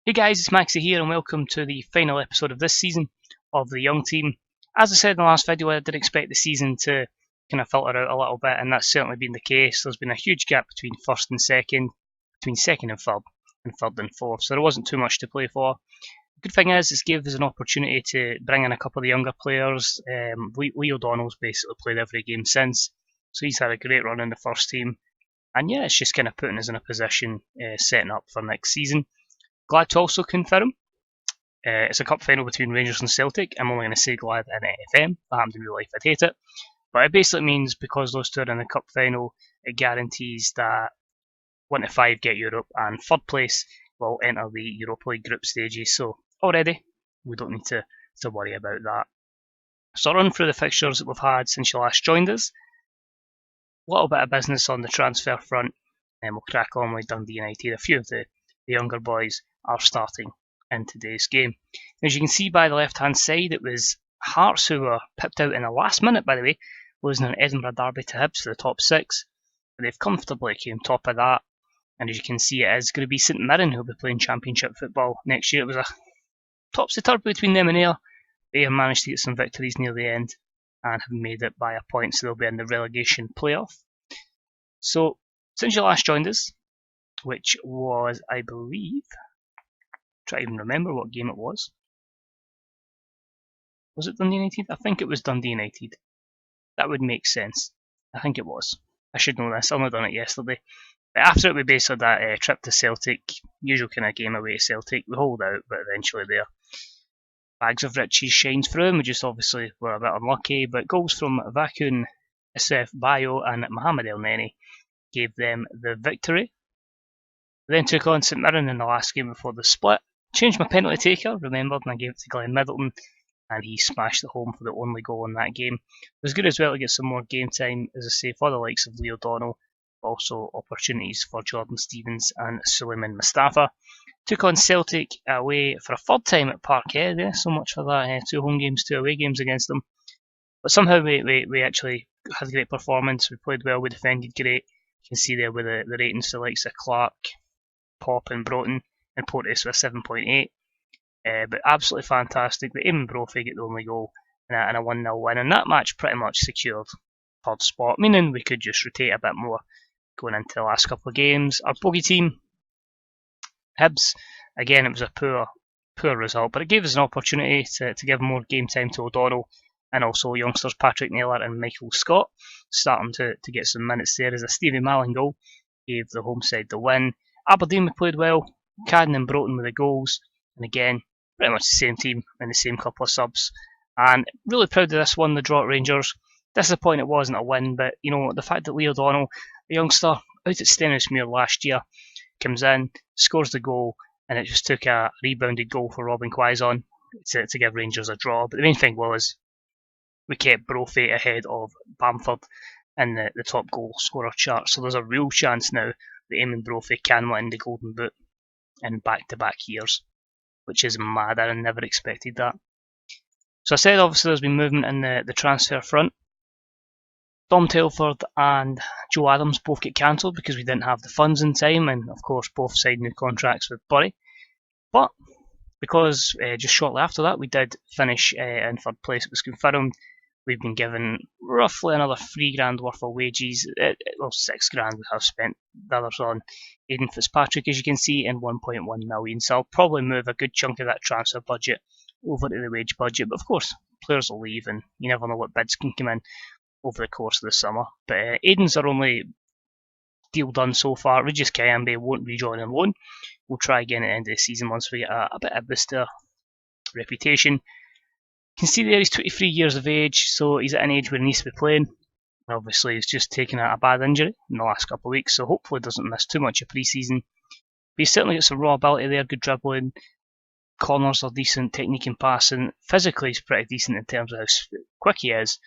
Hey guys, it's Maxie here and welcome to the final episode of this season of the Young Team. As I said in the last video, I did expect the season to kind of filter out a little bit, and that's certainly been the case. There's been a huge gap between first and second, between second and third and fourth, so there wasn't too much to play for. The good thing is, it's gave us an opportunity to bring in a couple of the younger players. Lee O'Donnell's basically played every game since, so he's had a great run in the first team. And yeah, it's just kind of putting us in a position, setting up for next season. Glad to also confirm it's a cup final between Rangers and Celtic. I'm only going to say glad in FM. If that happened in real life, I'd hate it. But it basically means because those two are in the cup final, it guarantees that 1 to 5 get Europe and third place will enter the Europa League group stages. So already, we don't need to worry about that. So I'll run through the fixtures that we've had since you last joined us. A little bit of business on the transfer front, and we'll crack on with Dundee United. A few of the younger boys are starting in today's game. As you can see by the left-hand side, it was Hearts who were pipped out in the last minute, by the way, losing an Edinburgh derby to Hibs for the top 6. But they've comfortably came top of that. And as you can see, it is going to be St Mirren who will be playing Championship football next year. It was a topsy-turvy between them and Ayr. Ayr managed to get some victories near the end and have made it by a point, so they'll be in the relegation playoff. So, since you last joined us, which was, I believe, try to even remember what game it was. Was it Dundee United? I think it was Dundee United. That would make sense. I think it was. I should know this. I've only done it yesterday. After it, we basically had that trip to Celtic, usual kind of game away to Celtic. We hold out, but eventually their bags of riches shines through, and we just obviously were a bit unlucky. But goals from Vakun, Isef Bayo, and Mohamed El Neni gave them the victory. We then took on St Mirren in the last game before the split. Changed my penalty taker, remembered, and I gave it to Glenn Middleton, and he smashed it home for the only goal in that game. It was good as well to get some more game time, as I say, for the likes of Lee O'Donnell, but also opportunities for Jordan Stevens and Suleiman Mustafa. Took on Celtic away for a third time at Parkhead, so much for that, 2 home games, 2 away games against them. But somehow we actually had a great performance, we played well, we defended great. You can see there with the ratings for the likes of Clark, Pop and Broughton, and Porteous with 7.8. But absolutely fantastic. The Eamon Brophy get the only goal and a 1-0 win, and that match pretty much secured third spot, meaning we could just rotate a bit more going into the last couple of games. Our bogey team, Hibs, again it was a poor result, but it gave us an opportunity to give more game time to O'Donnell, and also youngsters Patrick Naylor and Michael Scott starting to get some minutes there as a Stevie Malin goal gave the home side the win. Aberdeen we played well, Cadden and Broughton with the goals, and again, pretty much the same team and the same couple of subs. And really proud of this one, the draw at Rangers. Disappointed it wasn't a win, but you know, the fact that Lee O'Donnell, a youngster out at Stenhousemuir last year, comes in, scores the goal, and it just took a rebounded goal for Robin Quaison to give Rangers a draw. But the main thing was, we kept Brophy ahead of Bamford in the top goal scorer chart, so there's a real chance now that Eamon Brophy can win the Golden Boot in back-to-back years, which is mad. I never expected that. So I said obviously there's been movement in the transfer front. Dom Telford and Joe Adams both get cancelled because we didn't have the funds in time, and of course both signed new contracts with Bury. But because just shortly after that we did finish in third place, it was confirmed. We've been given roughly another £3,000 worth of wages. Well, £6,000 we have spent. The others on Aidan Fitzpatrick, as you can see, in 1.1 million. So I'll probably move a good chunk of that transfer budget over to the wage budget. But of course, players will leave, and you never know what bids can come in over the course of the summer. But Aidan's our only deal done so far. Regis Kayambe won't rejoin on loan. We'll try again at the end of the season once we get a bit of booster reputation. You can see there he's 23 years of age, so he's at an age where he needs to be playing. Obviously, he's just taken a bad injury in the last couple of weeks, so hopefully doesn't miss too much of pre-season. But he's certainly got some raw ability there, good dribbling, corners are decent, technique and passing. Physically, he's pretty decent in terms of how quick he is,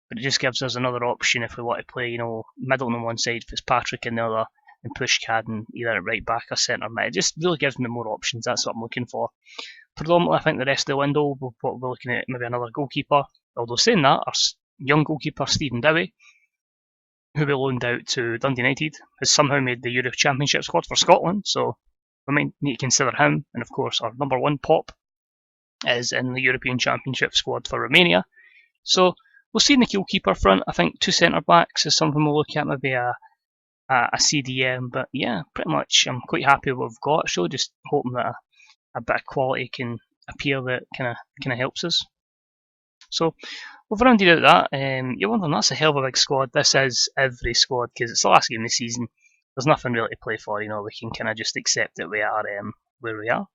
but it just gives us another option if we want to play, Middleton on one side, Fitzpatrick on the other, and push Cadden either at right back or centre mid. It just really gives me more options. That's what I'm looking for. Predominantly, I think the rest of the window we'll be looking at maybe another goalkeeper. Although saying that, our young goalkeeper Stephen Dowie, who we loaned out to Dundee United, has somehow made the Europe Championship squad for Scotland. So we might need to consider him. And of course, our number one pop is in the European Championship squad for Romania. So we'll see in the goalkeeper front. I think 2 centre backs is something we'll look at, maybe a CDM. But yeah, pretty much I'm quite happy with what we've got. So just hoping that a bit of quality can appear that kind of helps us. So we've rounded out that. You're wondering, that's a hell of a big squad. This is every squad because it's the last game of the season. There's nothing really to play for. We can kind of just accept that we are where we are.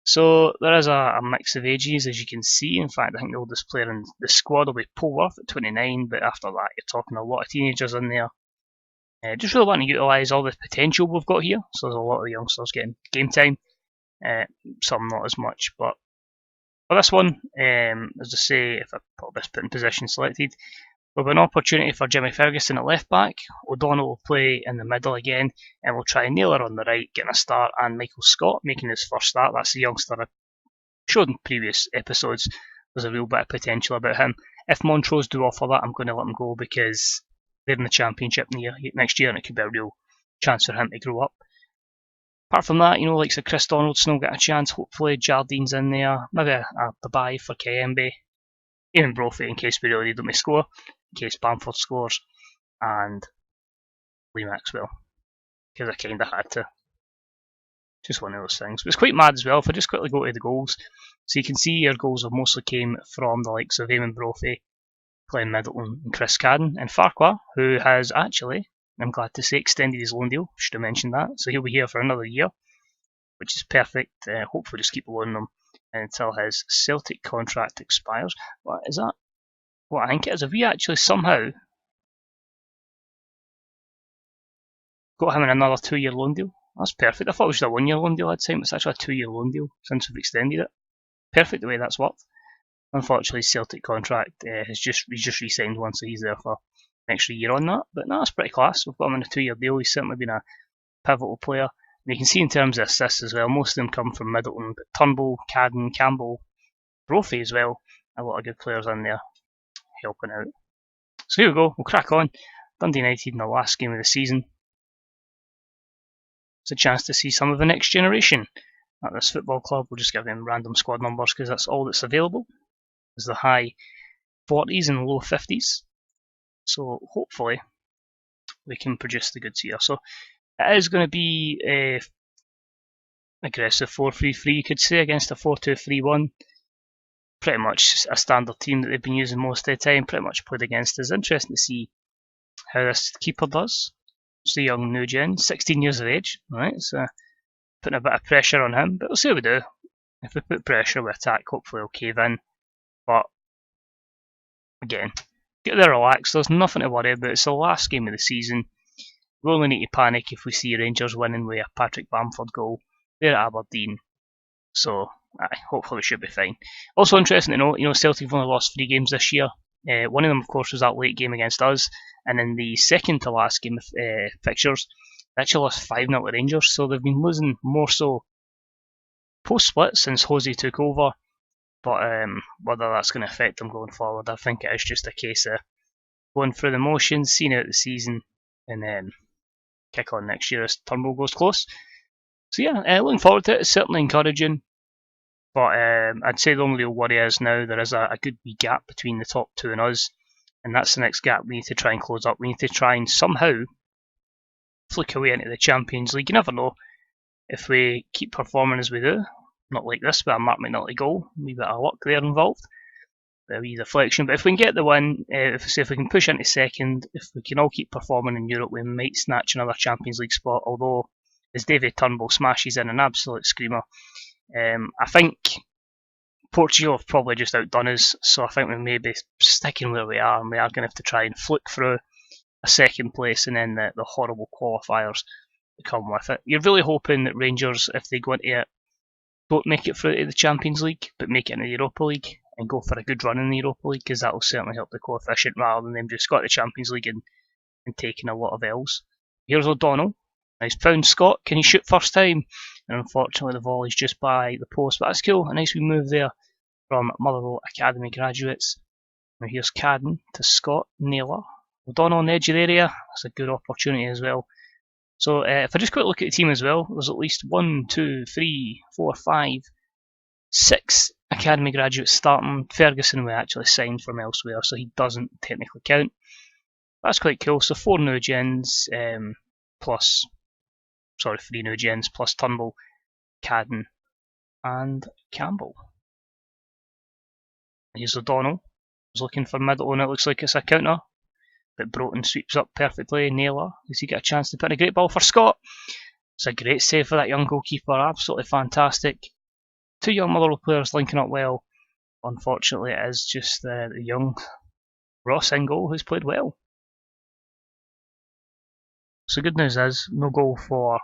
So there is a mix of ages, as you can see. In fact, I think the oldest player in the squad will be Polworth at 29, but after that, you're talking a lot of teenagers in there. Just really want to utilise all the potential we've got here. So there's a lot of the youngsters getting game time, some not as much. But for this one, as I say, if I put this put in position selected, we'll have an opportunity for Jimmy Ferguson at left back. O'Donnell will play in the middle again, and we'll try Naylor on the right, getting a start, and Michael Scott making his first start. That's the youngster I showed in previous episodes. There's a real bit of potential about him. If Montrose do offer that, I'm going to let him go because they're in the Championship next year, and it could be a real chance for him to grow up. Apart from that, like Chris Donaldson will get a chance. Hopefully, Jardine's in there. Maybe a bye for Kayembe. Even Brophy in case we really don't score, in case Bamford scores, and Lee Maxwell, because I kind of had to. Just one of those things. But it's quite mad as well. If I just quickly go to the goals, so you can see our goals have mostly came from the likes of Eamon Brophy, Glenn Middleton, and Chris Cadden, and Farquhar, who has actually, I'm glad to say, extended his loan deal. Should have mentioned that. So he'll be here for another year, which is perfect. Hopefully, just keep loaning him until his Celtic contract expires. What is that? What I think it is, have we actually somehow got him in another 2-year loan deal? That's perfect. I thought it was just a 1-year loan deal at the time. It's actually a 2-year loan deal since we've extended it. Perfect the way that's worked. Unfortunately, his Celtic contract he's just re-signed one, so he's there for an extra year on that. But no, that's pretty class. We've got him in a 2-year deal. He's certainly been a pivotal player. And you can see in terms of assists as well, most of them come from Middleton, but Turnbull, Cadden, Campbell, Brophy as well. A lot of good players in there helping out. So here we go. We'll crack on. Dundee United in the last game of the season. It's a chance to see some of the next generation at this football club. We'll just give them random squad numbers because that's all that's available. There's the high 40s and low 50s. So hopefully we can produce the goods here. So it is going to be a aggressive 4-3-3, you could say, against a 4-2-3-1. Pretty much a standard team that they've been using most of the time. Pretty much played against us. Interesting to see how this keeper does. It's a young new gen, 16 years of age. Right, so putting a bit of pressure on him, but we'll see what we do. If we put pressure, we attack. Hopefully, we'll cave in. But again, get there relaxed. There's nothing to worry about. It's the last game of the season. We only need to panic if we see Rangers winning with a Patrick Bamford goal. They're at Aberdeen, so hopefully we should be fine. Also interesting to know, Celtic have only lost 3 games this year. One of them, of course, was that late game against us, and in the second to last game of fixtures, they actually lost 5-0 to Rangers. So they've been losing more so post-split since Jose took over. But whether that's going to affect them going forward, I think it is just a case of going through the motions, seeing out the season, and then kick on next year as Turnbull goes close. So yeah, looking forward to it. It's certainly encouraging. But I'd say the only real worry is now there is a good wee gap between the top 2 and us. And that's the next gap we need to try and close up. We need to try and somehow flick away into the Champions League. You never know if we keep performing as we do. Not like this, but a Mark McNulty goal. A wee bit of luck there involved. A wee deflection. But if we can get the win, if we can push into second, if we can all keep performing in Europe, we might snatch another Champions League spot. Although, as David Turnbull smashes in an absolute screamer, I think Portugal have probably just outdone us, so I think we may be sticking where we are, and we are going to have to try and flick through a second place and then the horrible qualifiers that come with it. You're really hoping that Rangers, if they go into it, don't make it through to the Champions League, but make it into the Europa League and go for a good run in the Europa League, because that will certainly help the coefficient rather than them just got the Champions League and taking a lot of L's. Here's O'Donnell. Nice found Scott. Can he shoot first time? And unfortunately, the volley's just by the post. But that's cool. A nice wee move there from Motherwell Academy graduates. Now here's Cadden to Scott. Naylor. O'Donnell on the edge of the area. That's a good opportunity as well. So if I just quick look at the team as well, there's at least 1, 2, 3, 4, 5, 6 academy graduates starting. Ferguson we actually signed from elsewhere, so he doesn't technically count. That's quite cool. So 4 new gens, plus, sorry, 3 new gens plus Turnbull, Cadden, and Campbell. Here's O'Donnell. He's looking for middle, and it looks like it's a counter. But Broughton sweeps up perfectly. Naylor, does he get a chance to put in a great ball for Scott? It's a great save for that young goalkeeper. Absolutely fantastic. 2 young Motherwell players linking up well. Unfortunately, it is just the young Ross in goal who's played well. So good news is, no goal for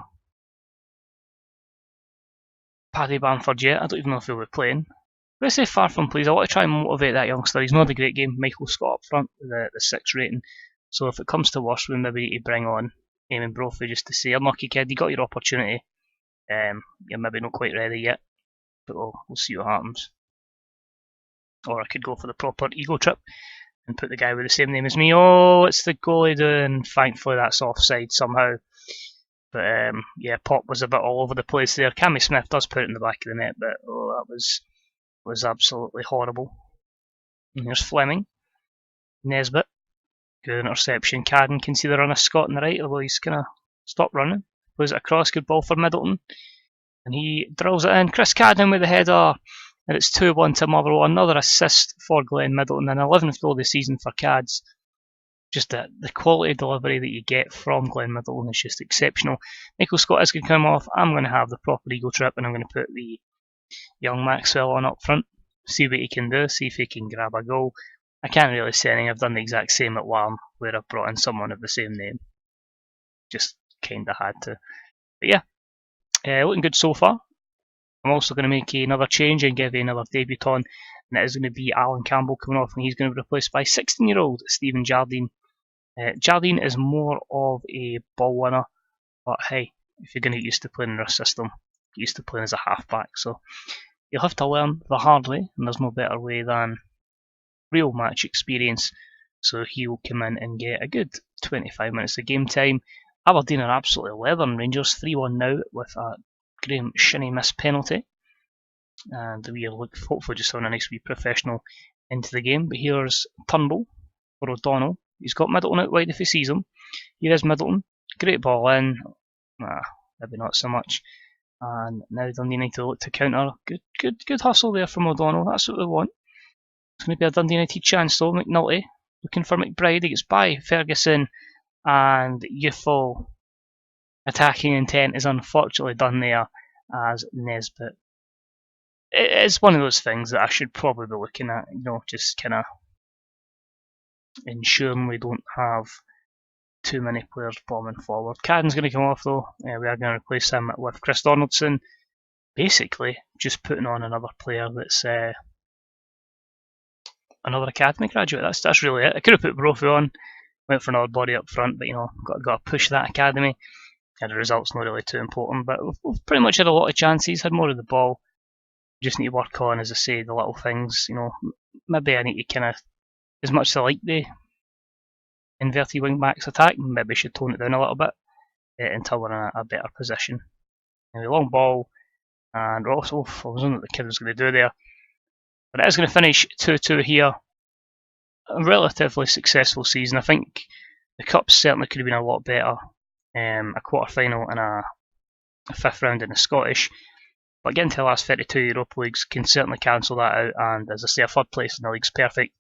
Paddy Bamford yet. I don't even know if he'll be playing. Let's say far from pleased. I want to try and motivate that youngster. He's not a great game. Michael Scott up front with the 6 rating. So if it comes to worse, we maybe need to bring on Eamon Brophy just to say, unlucky kid, you got your opportunity. You're maybe not quite ready yet, but we'll see what happens. Or I could go for the proper ego trip and put the guy with the same name as me. Oh, it's the goalie doing. Thankfully, that's offside somehow. But yeah, Pop was a bit all over the place there. Cammy Smith does put it in the back of the net, but oh, that was absolutely horrible. And there's Fleming, Nesbitt, good interception. Cadden can see the run of Scott on the right, although he's kind of stopped running. Plays it across, good ball for Middleton, and he drills it in. Chris Cadden with the header, and it's 2-1 to Motherwell. Another assist for Glenn Middleton, and 11th goal of the season for Cads. Just the quality delivery that you get from Glenn Middleton is just exceptional. Michael Scott is going to come off. I'm going to have the proper ego trip, and I'm going to put the young Maxwell on up front, see what he can do, see if he can grab a goal. I can't really say anything. I've done the exact same at Warm, where I've brought in someone of the same name. Just kind of had to. But yeah, looking good so far. I'm also going to make another change and give another debutant, and it is going to be Alan Campbell coming off, and he's going to be replaced by 16-year-old Stephen Jardine. Jardine is more of a ball winner, but hey, if you're going to get used to playing in our system, get used to playing as a halfback. So you'll have to learn the hard way, and there's no better way than real match experience. So he'll come in and get a good 25 minutes of game time. Aberdeen are absolutely leathering Rangers 3-1 now with a Graham Shinnie missed penalty. And we are hopefully just having a nice wee professional into the game. But here's Turnbull for O'Donnell. He's got Middleton out wide if he sees him. Here is Middleton. Great ball in. Maybe not so much. And now Dundee United look to counter. Good hustle there from O'Donnell. That's what we want. It's going to be a Dundee United chance though. McNulty looking for McBride. He gets by Ferguson, and youthful attacking intent is unfortunately done there as Nesbitt. It's one of those things that I should probably be looking at, just kind of ensuring we don't have too many players bombing forward. Cadden's going to come off though. We are going to replace him with Chris Donaldson. Basically, just putting on another player that's another academy graduate. That's really it. I could have put Brophy on, went for another body up front, but got to push that academy. And the result's not really too important, but we've pretty much had a lot of chances, had more of the ball. Just need to work on, as I say, the little things. Maybe I need to kind of, as much as I like the inverted wing backs attack, maybe I should tone it down a little bit until we're in a better position. Anyway, long ball, and also I was wondering what the kid was going to do there, but it is going to finish 2-2 here. A relatively successful season. I think the cup certainly could have been a lot better. A quarter final and a 5th round in the Scottish. But getting to the last 32 Europa Leagues can certainly cancel that out, and as I say, a 3rd place in the league's perfect.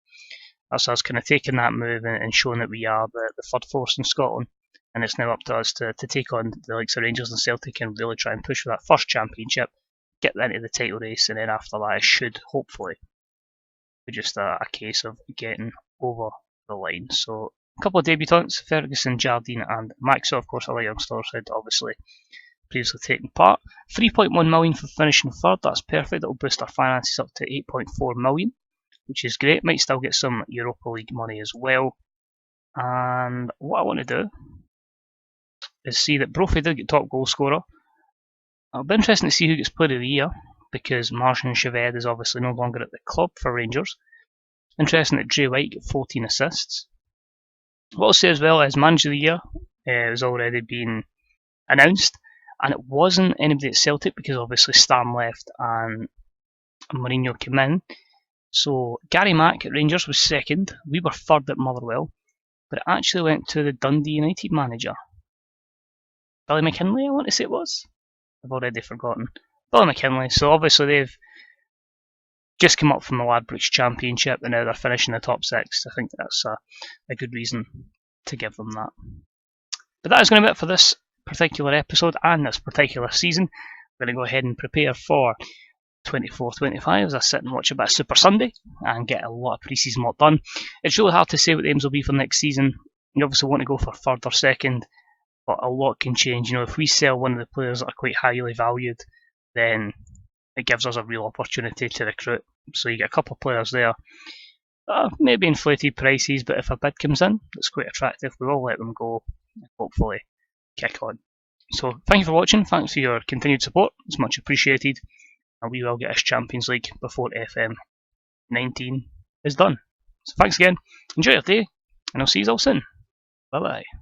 That's us kind of taking that move and showing that we are the 3rd force in Scotland, and it's now up to us to take on the likes of Rangers and Celtic and really try and push for that 1st championship, get into the title race, and then after that it should hopefully be just a case of getting over the line. So a couple of debutants, Ferguson, Jardine and Maxwell, of course, other youngsters had obviously previously taken part. 3.1 million for finishing 3rd, that's perfect. That'll boost our finances up to 8.4 million, which is great. Might still get some Europa League money as well. And what I want to do is see that Brophy did get top goal scorer. It'll be interesting to see who gets player of the year, because Martin Chaved is obviously no longer at the club for Rangers. Interesting that Dre White got 14 assists. What I'll say as well is manager of the year has already been announced, and it wasn't anybody at Celtic because obviously Stam left and Mourinho came in. So Gary Mack at Rangers was second. We were third at Motherwell, but it actually went to the Dundee United manager, Billy McKinlay, I want to say it was. I've already forgotten. Billy McKinlay. So obviously they've just come up from the Ladbrokes Championship and now they're finishing the top 6. I think that's a good reason to give them that. But that is going to be it for this particular episode and this particular season. We're going to go ahead and prepare for 24-25 as I sit and watch a bit of Super Sunday and get a lot of pre-season work done. It's really hard to say what the aims will be for next season. You obviously want to go for third or second, but a lot can change. You know, if we sell one of the players that are quite highly valued, then it gives us a real opportunity to recruit. So you get a couple of players there, maybe inflated prices, but if a bid comes in that's quite attractive, we will let them go and hopefully kick on. So thank you for watching, thanks for your continued support, it's much appreciated, and we will get us Champions League before FM 19 is done. So thanks again, enjoy your day, and I'll see you all soon. Bye bye.